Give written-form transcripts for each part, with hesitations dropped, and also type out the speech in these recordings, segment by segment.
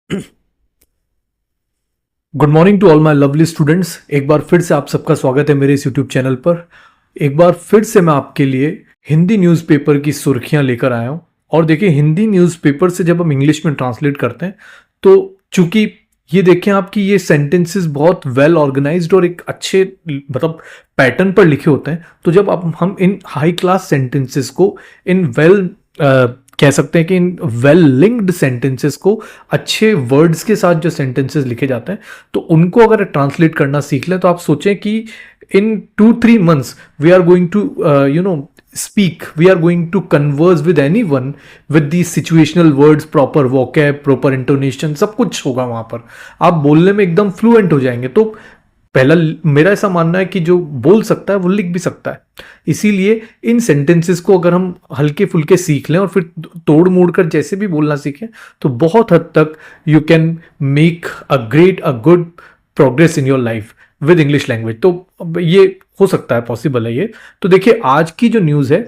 Good morning to all my lovely students. एक बार फिर से आप सबका स्वागत है मेरे इस यूट्यूब चैनल पर। एक बार फिर से मैं आपके लिए हिंदी न्यूज़पेपर की सुर्खियां लेकर आया हूं। और देखिए, हिंदी न्यूज़पेपर से जब हम इंग्लिश में ट्रांसलेट करते हैं तो चूंकि ये देखें आपकी ये सेंटेंसेस बहुत वेल ऑर्गेनाइज्ड और एक अच्छे मतलब पैटर्न पर लिखे होते हैं, तो जब अब हम इन हाई क्लास सेंटेंसेस को इन कह सकते हैं कि इन वेल लिंक्ड सेंटेंसेस को अच्छे वर्ड्स के साथ जो सेंटेंसेस लिखे जाते हैं तो उनको अगर ट्रांसलेट करना सीख लें तो आप सोचें कि इन 2-3 months we are going to speak, we are going to converse with anyone with these situational words, proper vocab, proper intonation, सब कुछ होगा वहां पर। आप बोलने में एकदम फ्लुएंट हो जाएंगे। तो पहला मेरा ऐसा मानना है कि जो बोल सकता है वो लिख भी सकता है। इसीलिए इन सेंटेंसेस को अगर हम हल्के फुल्के सीख लें और फिर तोड़ मोड़ कर जैसे भी बोलना सीखें तो बहुत हद तक you can make a good progress in your life with English language. तो ये हो सकता है, पॉसिबल है ये। तो देखिए, आज की जो न्यूज़ है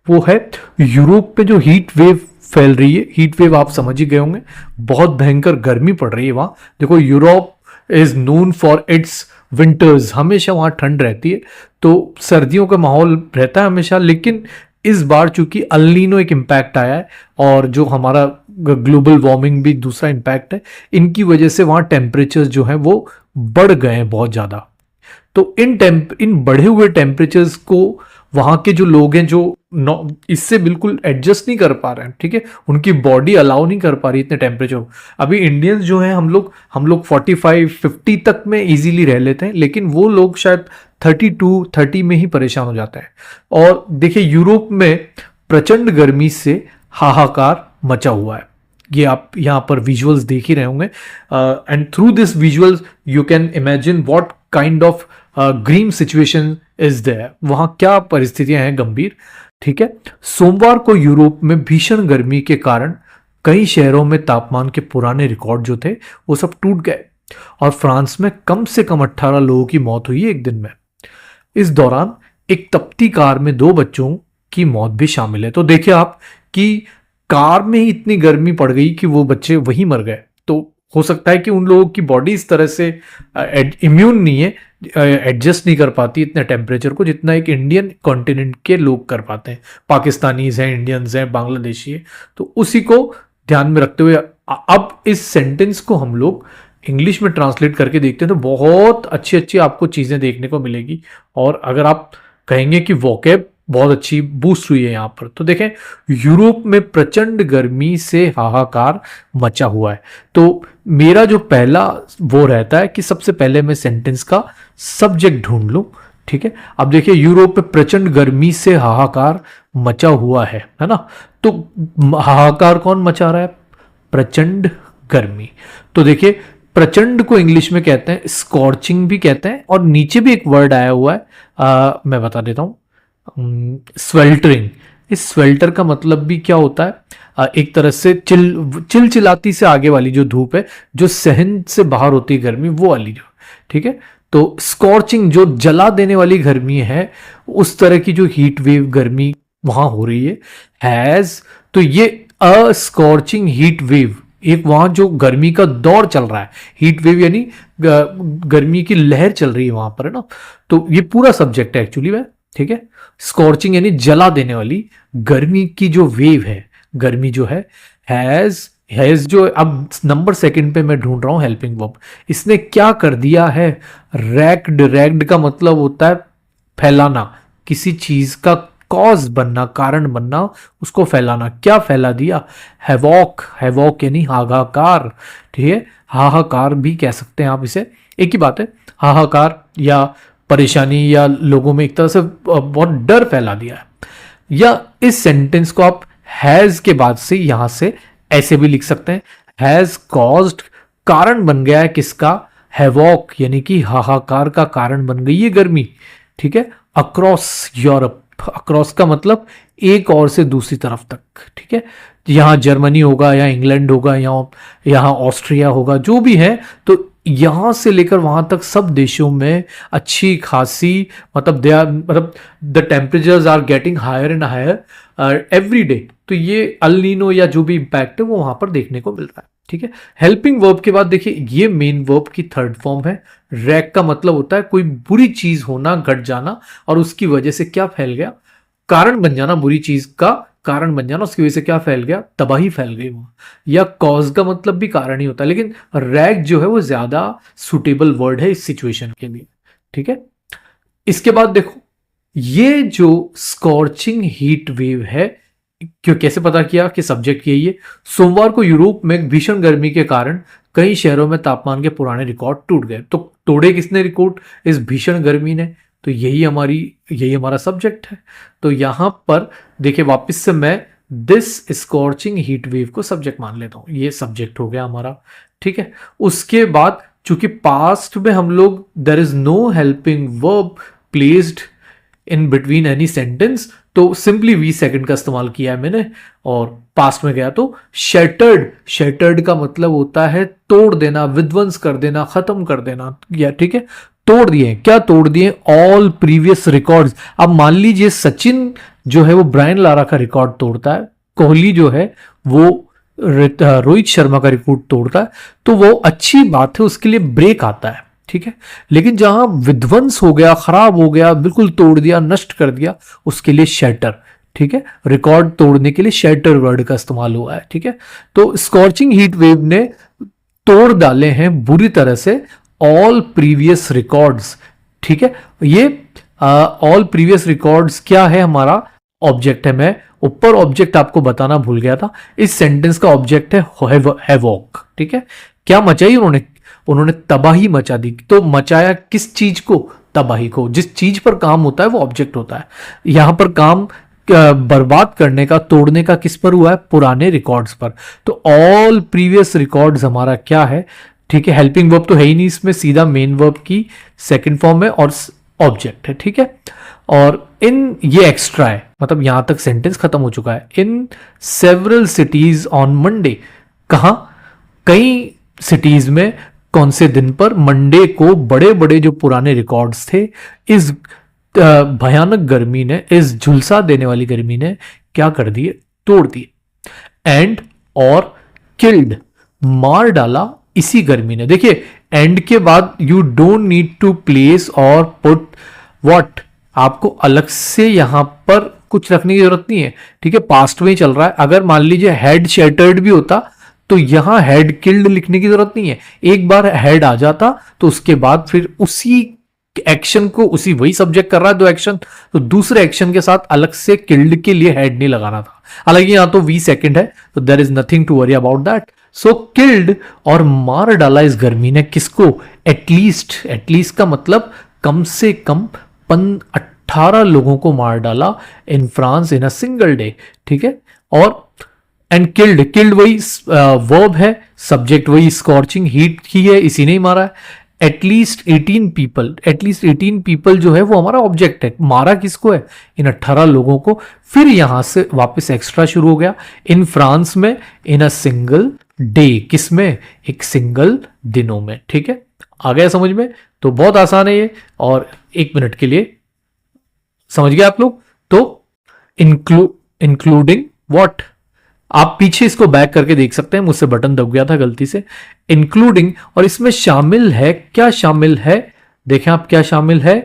वो है यूरोप पे जो हीट वेव फैल रही है। हीट वेव आप समझ ही गए होंगे, बहुत भयंकर गर्मी पड़ रही है वहां। देखो, Europe is known for its winters, हमेशा वहां ठंड रहती है, तो सर्दियों का माहौल रहता है हमेशा। लेकिन इस बार चूंकि अल नीनो एक इम्पैक्ट आया है और जो हमारा ग्लोबल वार्मिंग भी दूसरा इम्पैक्ट है, इनकी वजह से वहां टेम्परेचर्स जो हैं वो बढ़ गए हैं बहुत ज़्यादा। तो इन बढ़े हुए टेम्परेचर्स को वहां के जो लोग हैं जो इससे बिल्कुल एडजस्ट नहीं कर पा रहे हैं, ठीक है, उनकी बॉडी अलाउ नहीं कर पा रही इतने टेम्परेचर। अभी इंडियंस जो हैं हम लोग 45-50 तक में इजीली रह लेते हैं, लेकिन वो लोग शायद 32-30 में ही परेशान हो जाते हैं। और देखिए, यूरोप में प्रचंड गर्मी से हाहाकार मचा हुआ है। ये आप यहाँ पर विजुअल्स देख ही रहे होंगे, and through this visuals you can imagine what kind of grim situation is there. वहां क्या परिस्थितियां हैं गंभीर, ठीक है। सोमवार को यूरोप में भीषण गर्मी के कारण कई शहरों में तापमान के पुराने रिकॉर्ड जो थे वो सब टूट गए और फ्रांस में कम से कम 18 लोगों की मौत हुई एक दिन में। इस दौरान एक तपती कार में 2 बच्चों की मौत भी शामिल है। तो देखिए आप कि कार में ही इतनी गर्मी पड़ गई कि वो बच्चे वहीं मर गए। तो हो सकता है कि उन लोगों की बॉडी इस तरह से इम्यून नहीं है, एडजस्ट नहीं कर पाती इतने टेम्परेचर को जितना एक इंडियन कॉन्टिनेंट के लोग कर पाते हैं। पाकिस्तानीज हैं, इंडियंस हैं, बांग्लादेशी है। तो उसी को ध्यान में रखते हुए अब इस सेंटेंस को हम लोग इंग्लिश में ट्रांसलेट करके देखते हैं तो बहुत अच्छी अच्छी आपको चीज़ें देखने को मिलेगी। और अगर आप कहेंगे कि वोकैब बहुत अच्छी बूस्ट हुई है यहाँ पर, तो देखें, यूरोप में प्रचंड गर्मी से हाहाकार मचा हुआ है। तो मेरा जो पहला वो रहता है कि सबसे पहले मैं सेंटेंस का सब्जेक्ट ढूंढ लूं, ठीक है। अब देखिए, यूरोप में प्रचंड गर्मी से हाहाकार मचा हुआ है ना। तो हाहाकार कौन मचा रहा है? प्रचंड गर्मी। तो देखिए, प्रचंड को इंग्लिश में कहते हैं स्कॉर्चिंग भी कहते हैं, और नीचे भी एक वर्ड आया हुआ है, मैं बता देता हूं, स्वेल्टरिंग। इस स्वेल्टर का मतलब भी क्या होता है? एक तरह से चिलचिलाती से आगे वाली जो धूप है, जो सहन से बाहर होती है गर्मी, वो वाली जो, ठीक है। तो स्कॉर्चिंग जो जला देने वाली गर्मी है, उस तरह की जो हीट वेव गर्मी वहां हो रही है, हैज। तो ये अ स्कॉर्चिंग हीट वेव, एक वहां जो गर्मी का दौर चल रहा है, हीट वेव यानी गर्मी की लहर चल रही है वहां पर, है ना। तो ये पूरा सब्जेक्ट है एक्चुअली वह, ठीक है। स्कॉर्चिंग यानी जला देने वाली गर्मी की जो वेव है, गर्मी जो है, हैज जो अब नंबर सेकंड पे मैं ढूंढ रहा हूं हेल्पिंग वर्ब, इसने क्या कर दिया है? रैग्ड का मतलब होता है फैलाना, किसी चीज का कॉज बनना, कारण बनना, उसको फैलाना। क्या फैला दिया? हैवॉक यानी हाहाकार, ठीक है। हाहाकार भी कह सकते हैं आप इसे, एक ही बात है। हाहाकार या परेशानी या लोगों में एक तरह से बहुत डर फैला दिया है। या इस सेंटेंस को आप हैज के बाद से यहां से ऐसे भी लिख सकते हैं, हैज कॉज्ड, कारण बन गया है किसका? हैवॉक यानी कि हाहाकार का कारण बन गई है गर्मी, ठीक है। अक्रॉस यूरोप, अक्रॉस का मतलब एक और से दूसरी तरफ तक, ठीक है। यहाँ जर्मनी होगा या इंग्लैंड होगा, यहाँ ऑस्ट्रिया होगा, जो भी है, तो यहां से लेकर वहां तक सब देशों में अच्छी खासी मतलब the temperatures are getting higher and higher every day. तो ये अल नीनो या जो भी इम्पैक्ट है वो वहां पर देखने को मिल रहा है। ठीक है। हेल्पिंग वर्ब के बाद देखिए ये मेन वर्ब की थर्ड फॉर्म है। रैग का मतलब होता है कोई बुरी चीज होना, घट जाना, और उसकी वजह से क्या फैल गया, कारण बन जाना, बुरी चीज का कारण बन जाना, उसकी वजह से क्या फैल गया, तबाही फैल गई वो। या कॉज का मतलब भी कारण ही होता है, लेकिन रैग जो है वो ज्यादा सुटेबल वर्ड है इस सिचुएशन के लिए। ठीक है। इसके बाद देखो ये जो स्कॉर्चिंग हीट वेव है, क्यों कैसे पता किया कि सब्जेक्ट यही है। सोमवार को यूरोप में भीषण गर्मी के कारण कई शहरों में तापमान के पुराने रिकॉर्ड टूट गए। तो तोड़े किसने रिकॉर्ड, इस भीषण गर्मी ने। तो यही हमारा सब्जेक्ट है। तो यहां पर देखिए वापस से मैं दिस स्कॉर्चिंग हीट वेव को सब्जेक्ट मान लेता हूं, ये सब्जेक्ट हो गया हमारा। ठीक है। उसके बाद चूंकि पास्ट में हम लोग there is no helping verb placed in between any sentence, तो सिंपली वी सेकंड का इस्तेमाल किया है मैंने। और पास्ट में गया तो शैटर्ड का मतलब होता है तोड़ देना, विध्वंस कर देना, खत्म कर देना। या ठीक है, तोड़ दिए। क्या तोड़ दिए, ऑल प्रीवियस रिकॉर्ड्स। अब मान लीजिए सचिन जो है वो ब्रायन लारा का रिकॉर्ड तोड़ता है, कोहली जो है वो रोहित शर्मा का रिकॉर्ड तोड़ता है, तो वो अच्छी बात है, उसके लिए ब्रेक आता है। ठीक है। लेकिन जहां विध्वंस हो गया, खराब हो गया, बिल्कुल तोड़ दिया, नष्ट कर दिया, उसके लिए शैटर। ठीक है। रिकॉर्ड तोड़ने के लिए शैटर वर्ड का इस्तेमाल हुआ है। ठीक है। तो स्कॉर्चिंग हीट वेव ने तोड़ डाले हैं बुरी तरह से ऑल प्रीवियस रिकॉर्ड्स। ठीक है। ये ऑल प्रीवियस रिकॉर्ड्स क्या है, हमारा ऑब्जेक्ट है। मैं ऊपर ऑब्जेक्ट आपको बताना भूल गया था। इस सेंटेंस का ऑब्जेक्ट है हैवॉक। ठीक है। क्या मचाई उन्होंने तबाही मचा दी। तो मचाया किस चीज को, तबाही को। जिस चीज पर काम होता है वो ऑब्जेक्ट होता है। यहां पर काम बर्बाद करने का, तोड़ने का किस पर हुआ है, पुराने रिकॉर्ड्स पर। तो ऑल प्रीवियस रिकॉर्ड्स हमारा क्या है। ठीक है। हेल्पिंग वर्ब तो है ही नहीं इसमें, सीधा मेन वर्ब की सेकंड फॉर्म है और ऑब्जेक्ट है। ठीक है। और इन ये एक्स्ट्रा है, मतलब यहां तक सेंटेंस खत्म हो चुका है। In several CTs on Monday, कहां, कई सिटीज में कौन से दिन पर, मंडे को बड़े बड़े जो पुराने रिकॉर्ड्स थे, इस भयानक गर्मी ने, इस झुलसा देने वाली गर्मी ने क्या कर दिए, तोड़ दिए। एंड और किल्ड, मार डाला इसी गर्मी ने। देखिए एंड के बाद you don't need to place or put what, आपको अलग से यहां पर कुछ रखने की जरूरत नहीं है। ठीक है। पास्ट में ही चल रहा है। अगर मान लीजिए हेड शैटर्ड भी होता तो यहां हेड किल्ड लिखने की जरूरत नहीं है। एक बार हेड आ जाता तो उसके बाद फिर उसी एक्शन को, उसी वही सब्जेक्ट कर रहा है दो एक्शन, तो दूसरे एक्शन के साथ अलग से किल्ड के लिए हेड नहीं लगाना था। हालांकि यहां तो वी सेकंड है, तो there is nothing to worry about that. So killed और मार डाला इस गर्मी ने किसको, एटलीस्ट। एटलीस्ट का मतलब कम से कम 18 लोगों को मार डाला in France in a single day. ठीक है। और एंड किल्ड वही वर्ब है, सब्जेक्ट वही स्कॉर्चिंग हीट ही है, इसी ने ही मारा है। एटलीस्ट 18 पीपल जो है वो हमारा ऑब्जेक्ट है। मारा किसको है, इन 18 लोगों को। फिर यहां से वापस एक्स्ट्रा शुरू हो गया, इन फ्रांस में, इन अ सिंगल डे, किसमें, एक सिंगल दिनों में। ठीक है। आ गया समझ में। तो बहुत आसान है ये, और 1 मिनट के लिए समझ गए आप लोग। तो इंक्लूडिंग व्हाट, आप पीछे इसको बैक करके देख सकते हैं, मुझसे बटन दब गया था गलती से। इंक्लूडिंग, और इसमें शामिल है, क्या शामिल है, देखें आप क्या शामिल है,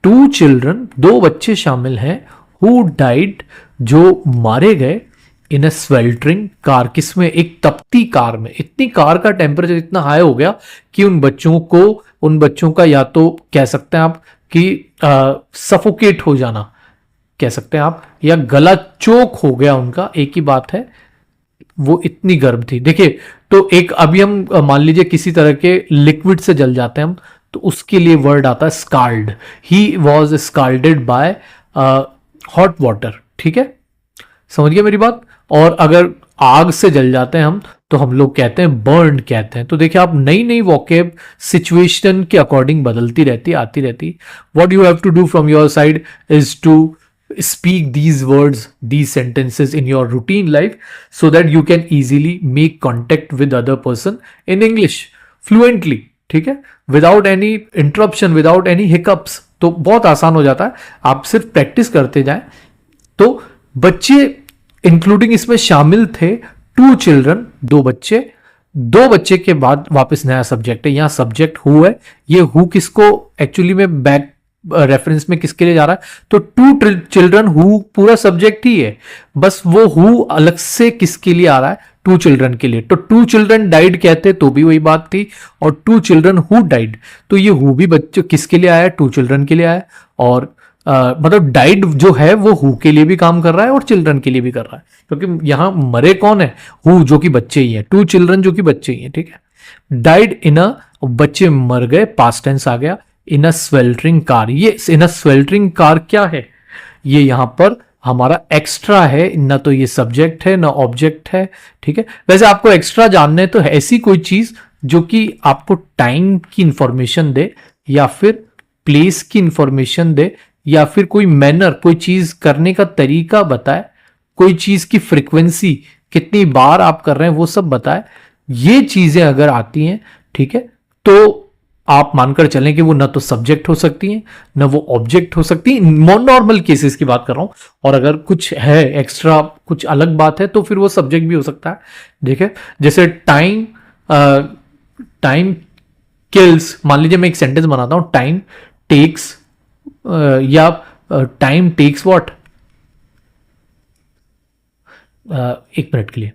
2 चिल्ड्रन, 2 बच्चे शामिल हैं, हु डाइड, जो मारे गए, इन अ स्वेल्टरिंग कार, किसमें, एक तपती कार में। इतनी कार का टेम्परेचर इतना हाई हो गया कि उन बच्चों का या तो कह सकते हैं आप कि सफोकेट हो जाना कह सकते हैं आप, या गला चोक हो गया उनका, एक ही बात है, वो इतनी गर्म थी। देखिए तो एक अभी हम मान लीजिए किसी तरह के लिक्विड से जल जाते हैं हम, तो उसके लिए वर्ड आता है scald. He was scalded by hot water. ठीक है, समझ गए मेरी बात। और अगर आग से जल जाते हैं हम, तो हम लोग कहते हैं बर्न कहते हैं। तो देखिए आप नई नई वोकेब सिचुएशन के अकॉर्डिंग बदलती रहती, आती रहती। What you have to do from your side is to speak these words, these sentences in your routine life, so that you can easily make contact with other person in English fluently. ठीक है, without any interruption, without any hiccups. तो बहुत आसान हो जाता है, आप सिर्फ प्रैक्टिस करते जाएं। तो बच्चे इंक्लूडिंग इसमें शामिल थे, 2 चिल्ड्रन, 2 बच्चे, दो बच्चे के बाद वापस नया सब्जेक्ट है, यहां सब्जेक्ट हु है, ये हु किसको एक्चुअली में बैक रेफरेंस में किसके लिए जा रहा है, तो टू चिल्ड्रन हु पूरा सब्जेक्ट ही है, बस वो हु अलग से किसके लिए आ रहा है, टू चिल्ड्रन के लिए। तो टू चिल्ड्रन डाइड कहते तो भी वही बात थी, और टू चिल्ड्रन हु डाइड, तो ये हु भी बच्चों किसके लिए आया, टू चिल्ड्रन के लिए आया, और मतलब डाइड जो है वो हु के लिए भी काम कर रहा है और चिल्ड्रन के लिए भी कर रहा है, क्योंकि यहां मरे कौन है, हु जो कि बच्चे ही है, टू चिल्ड्रन जो कि बच्चे ही है, ठीक है। डाइड इन अ, बच्चे मर गए, पास्ट टेंस आ गया, इन अ स्वेल्टरिंग कार, ये इन अ स्वेल्टरिंग कार क्या है, ये यहां पर हमारा एक्स्ट्रा है, ना तो ये सब्जेक्ट है ना ऑब्जेक्ट है, ठीक है। वैसे आपको एक्स्ट्रा जानने तो है ऐसी कोई चीज जो कि आपको टाइम की इंफॉर्मेशन दे, या फिर प्लेस की इंफॉर्मेशन दे, या फिर कोई मैनर, कोई चीज करने का तरीका बताए, कोई चीज की फ्रीक्वेंसी कितनी बार आप कर रहे हैं वो सब बताए, ये चीजें अगर आती हैं, ठीक है, तो आप मानकर चलें कि वो ना तो सब्जेक्ट हो सकती हैं ना वो ऑब्जेक्ट हो सकती है, नॉर्मल केसेस की बात कर रहा हूं। और अगर कुछ है एक्स्ट्रा, कुछ अलग बात है, तो फिर वो सब्जेक्ट भी हो सकता है, देखिए। जैसे टाइम, टाइम किल्स, मान लीजिए मैं एक सेंटेंस बनाता हूं, टाइम टेक्स, या टाइम टेक्स व्हाट, एक मिनट के लिए,